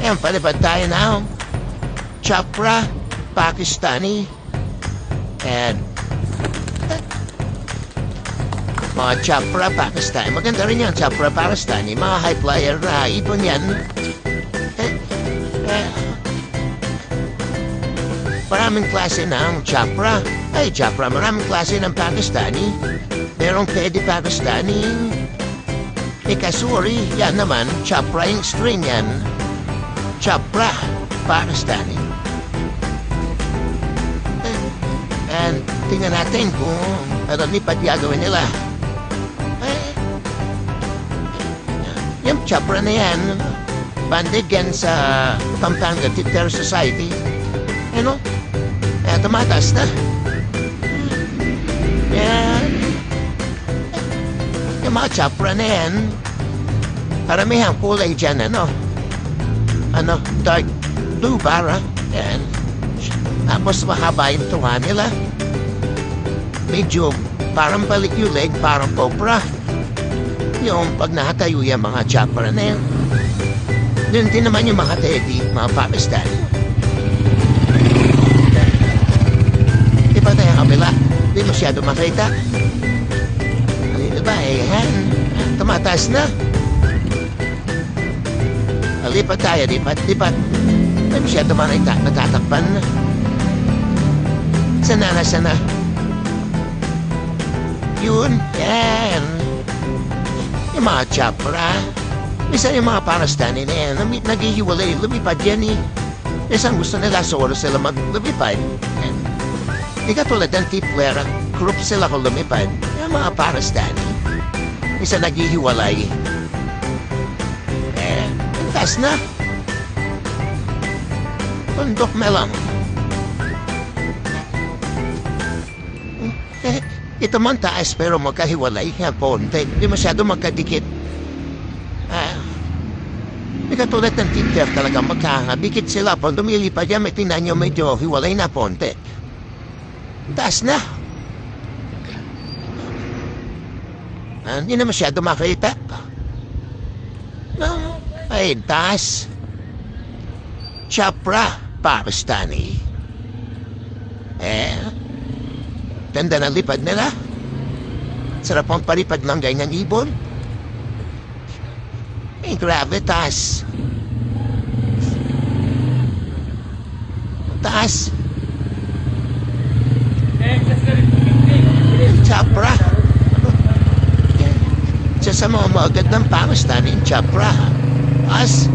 Ayan, palipad tayo na. Chopra, Pakistani. And mga Chopra, Pakistani. Maganda rin yan, Chopra, Pakistani. Mga high flyer na ibon yan. Maraming klase ng Chopra. Ay, Chopra, maraming klase ng Pakistani. Merong pedi Pakistani. May kasuri, yan naman, Chopra yung string yan. Chopra, Pakistani. And tingnan natin kung ano lipat gagawin nila. Yung Chopra na yan, banded yan sa Pampanga Theater Society. Ano? Tumatas na. Yan. Yung mga Chopra na yan, paramihang kulay dyan, dark blue para. Yan. Tapos mahaba yung tunga nila. Medyo parang balik yung leg, parang cobra. Yung pag nakatayo yung mga Chopra na yan. Doon din naman yung mga teddy, mga Pakistani. Di ba tayo kabila? Di masyado makita. Di ba, tumataas na. Lipat tayo, lipat. Di masyado makita, natatakpan na. Sana. Yun, yan. Yung mga Chopra. Minsan yung mga Pakistani na yan, naghihiwalay, lumipad yan eh. Minsan gusto nila solo sila maglumipad. Di katulad ng tiplera, group sila kung lumipad. Yung mga Pakistani. Minsan naghihiwalay. Tas na. Tundok na lang. Ito man taas pero magkahiwalay nga ponte. Di masyado magkadikit. Di katulad ng tipter talaga magkakabikit sila. Pag lumilipad yan, may tingnan nyo medyo hiwalay na ponte. Taas na. Hindi na masyado makita. Ay, taas. Chopra, Pakistani. Ganda ng lipad nila. Sarap ang palipad ng ganyang ibon. Grabe, taas. Taas. Chopra. Isa sa mga magad ng Pakistani, Chopra. Taas.